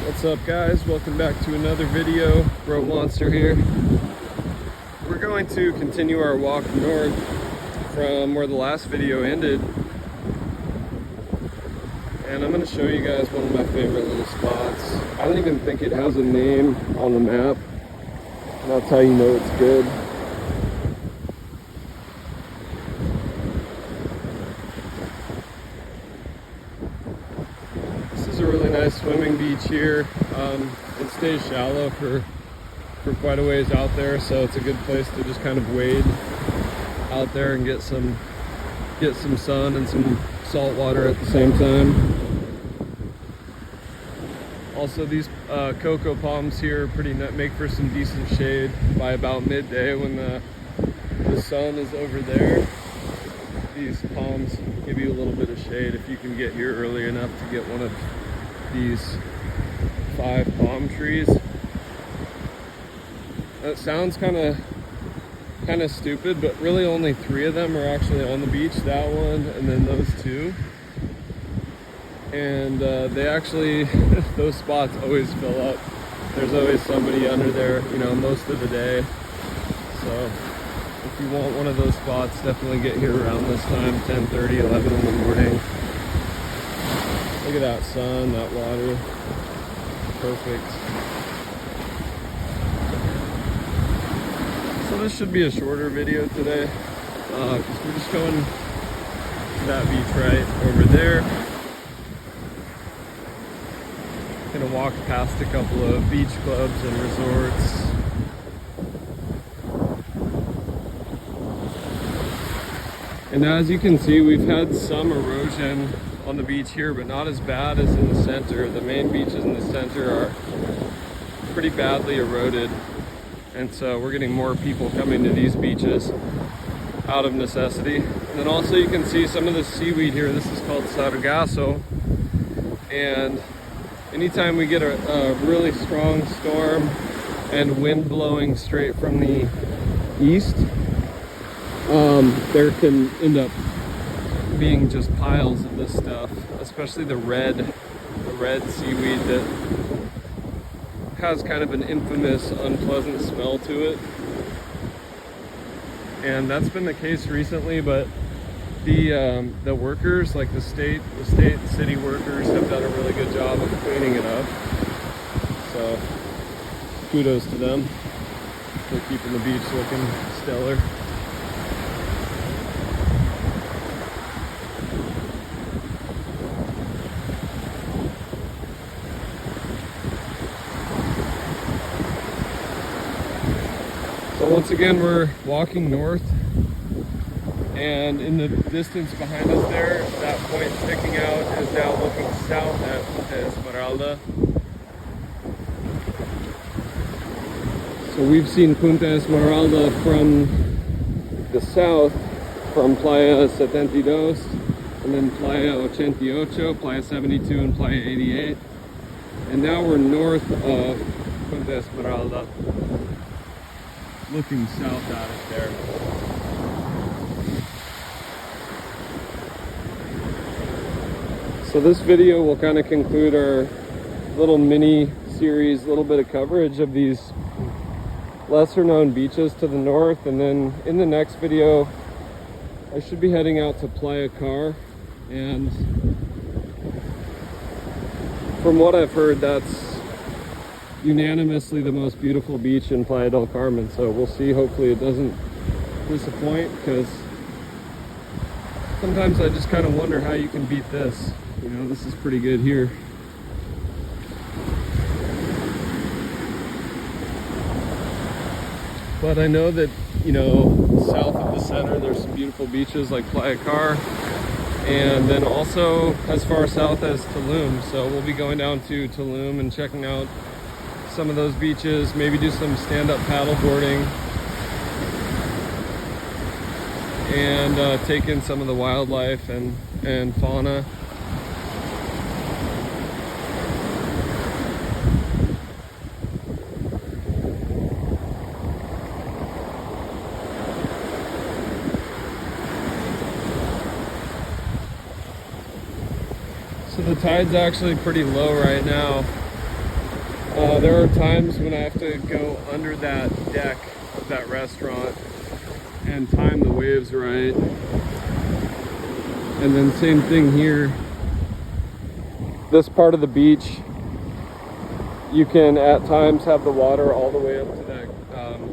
What's up, guys? Welcome back to another video. Bro Monster here. We're going to continue our walk north from where the last video ended, and I'm going to show you guys one of my favorite little spots. I don't even think it has a name on the map, and that's how you know it's good. This is a really nice swimming beach here. It stays shallow for quite a ways out there, so it's a good place to just kind of wade out there and get some sun and some salt water at the same time. Also, these cocoa palms here make for some decent shade by about midday when the sun is over there. These palms give you a little bit of shade if you can get here early enough to get one of these 5 palm trees. That sounds kind of stupid, but really only 3 of them are actually on the beach. That one and then those 2. And they actually, those spots always fill up. There's always somebody under there, you know, most of the day. So if you want one of those spots, definitely get here around this time, 10:30, 11 in the morning. Look at that sun, that water. Perfect. So this should be a shorter video today, because we're just going to that beach right over there. Gonna walk past a couple of beach clubs and resorts. And as you can see, we've had some erosion on the beach here, but not as bad as in the center. The main beaches in the center are pretty badly eroded. And so we're getting more people coming to these beaches out of necessity. And then also you can see some of the seaweed here. This is called sargasso. And anytime we get a really strong storm and wind blowing straight from the east, there can end up being just piles of this stuff, especially the red seaweed that has kind of an infamous unpleasant smell to it. And that's been the case recently, but the workers, like the state and city workers, have done a really good job of cleaning it up. So kudos to them for keeping the beach looking stellar. So once again, we're walking north, and in the distance behind us there, that point sticking out is now looking south at Punta Esmeralda. So we've seen Punta Esmeralda from the south, from Playa 72, and then Playa 88, Playa 72, and Playa 88. And now we're north of Punta Esmeralda, looking south at it there. So this video will kind of conclude our little mini series, little bit of coverage of these lesser known beaches to the north. And then in the next video, I should be heading out to Playa Car. And from what I've heard, that's unanimously the most beautiful beach in Playa del Carmen. So we'll see. Hopefully it doesn't disappoint, because sometimes I just kind of wonder how you can beat this. You know, this is pretty good here. But I know that, you know, south of the center there's some beautiful beaches like Playa Car, and then also as far south as Tulum. So we'll be going down to Tulum and checking out some of those beaches, maybe do some stand-up paddle boarding, and take in some of the wildlife and fauna. So the tide's actually pretty low right now. There are times when I have to go under that deck of that restaurant and time the waves right. And then same thing here. This part of the beach, you can at times have the water all the way up to that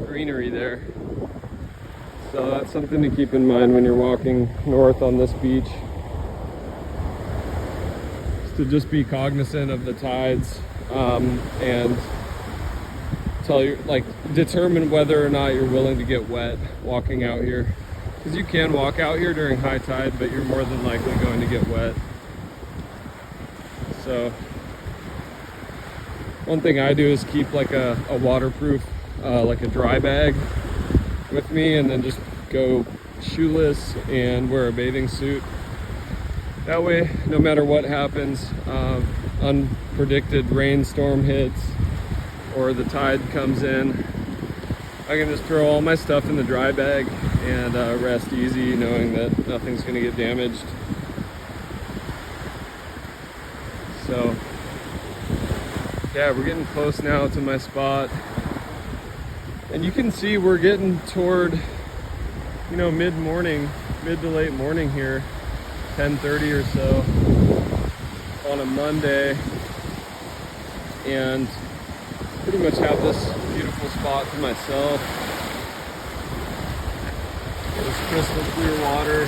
greenery there. So that's something to keep in mind when you're walking north on this beach. To just be cognizant of the tides and determine whether or not you're willing to get wet walking out here, because you can walk out here during high tide, but you're more than likely going to get wet. So one thing I do is keep like a waterproof like a dry bag with me, and then just go shoeless and wear a bathing suit. That way, no matter what happens, unpredicted rainstorm hits or the tide comes in, I can just throw all my stuff in the dry bag and rest easy, knowing that nothing's going to get damaged. So, yeah, we're getting close now to my spot. And you can see we're getting toward, mid-morning, mid to late morning here. 10:30 or so on a Monday, and pretty much have this beautiful spot to myself. There's crystal clear water.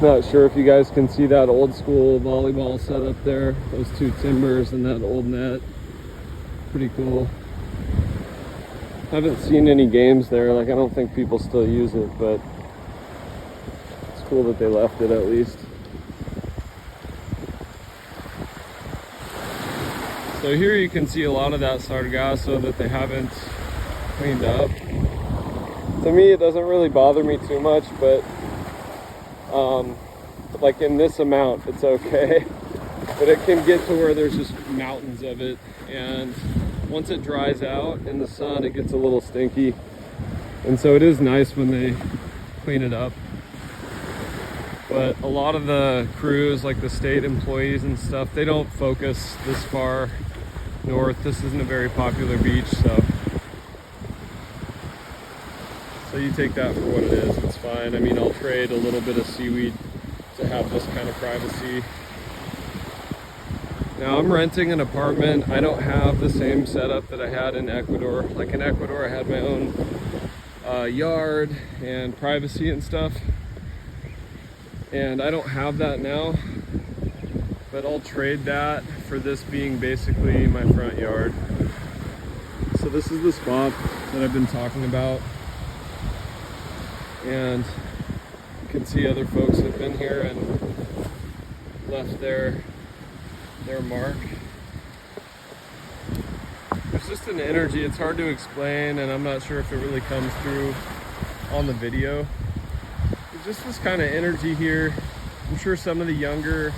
Not sure if you guys can see that old school volleyball setup there, those two timbers and that old net. Pretty cool. Haven't seen any games there. Like, I don't think people still use it, but it's cool that they left it at least. So here you can see a lot of that sargasso that they haven't cleaned up. To me, it doesn't really bother me too much, but like in this amount, it's okay. But it can get to where there's just mountains of it, and once it dries out in the sun, it gets a little stinky. And so it is nice when they clean it up. But a lot of the crews, like the state employees and stuff, they don't focus this far north. This isn't a very popular beach, so you take that for what it is. It's fine. I mean, I'll trade a little bit of seaweed to have this kind of privacy. Now, I'm renting an apartment. I don't have the same setup that I had in Ecuador. Like in Ecuador, I had my own yard and privacy and stuff. And I don't have that now. But I'll trade that for this being basically my front yard. So this is the spot that I've been talking about. And you can see other folks have been here and left their mark. There's just an energy, it's hard to explain, and I'm not sure if it really comes through on the video. There's just this kind of energy here. I'm sure some of the younger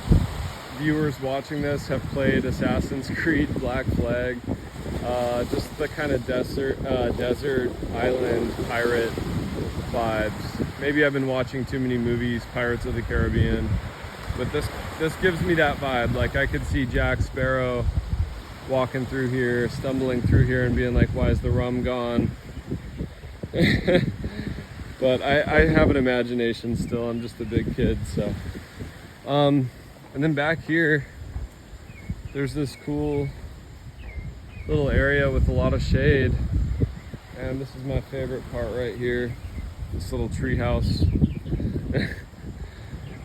viewers watching this have played Assassin's Creed Black Flag. Just the kind of desert island pirate vibes. Maybe I've been watching too many movies, Pirates of the Caribbean, but this gives me that vibe. Like, I could see Jack Sparrow walking through here, stumbling through here and being like, why is the rum gone? But I have an imagination still. I'm just a big kid, so. And then back here, there's this cool little area with a lot of shade. And this is my favorite part right here, this little treehouse.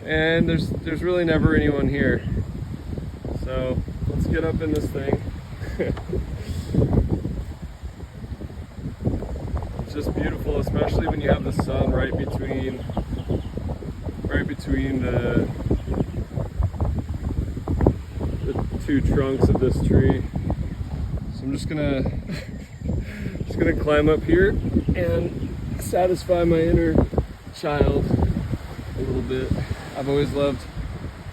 And there's really never anyone here. So let's get up in this thing. It's just beautiful, especially when you have the sun right between the two trunks of this tree. So I'm just gonna climb up here and satisfy my inner child a little bit. I've always loved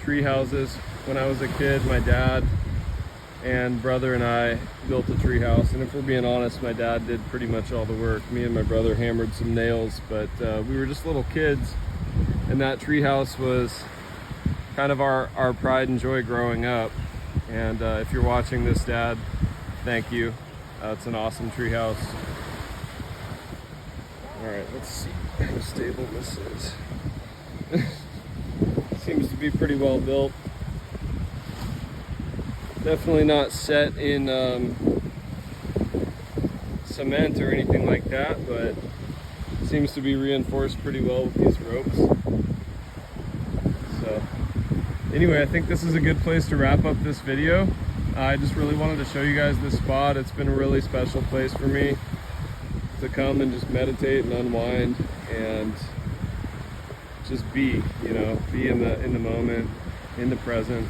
tree houses. When I was a kid, my dad and brother and I built a treehouse. And if we're being honest, my dad did pretty much all the work. Me and my brother hammered some nails, but we were just little kids, and that treehouse was kind of our pride and joy growing up. And if you're watching this, Dad, thank you. It's an awesome treehouse. All right, let's see how stable this is. Seems to be pretty well built. Definitely not set in cement or anything like that, but seems to be reinforced pretty well with these ropes. So anyway, I think this is a good place to wrap up this video. I just really wanted to show you guys this spot. It's been a really special place for me to come and just meditate and unwind and just be, you know, be in the moment, in the present.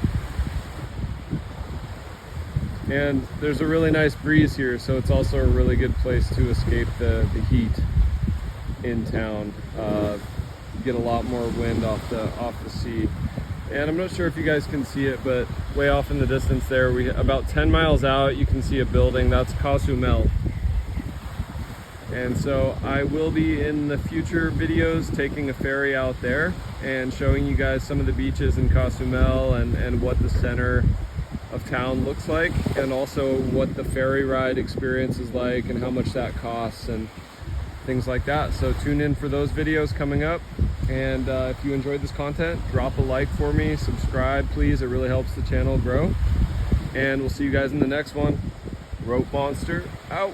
And there's a really nice breeze here, so it's also a really good place to escape the heat in town. Get a lot more wind off the sea. And I'm not sure if you guys can see it, but way off in the distance there, about 10 miles out, you can see a building. That's Cozumel. And so I will be in the future videos taking a ferry out there and showing you guys some of the beaches in Cozumel and what the center of town looks like, and also what the ferry ride experience is like and how much that costs and things like that. So tune in for those videos coming up. And if you enjoyed this content, drop a like for me, subscribe please, it really helps the channel grow. And we'll see you guys in the next one. Rope Monster out.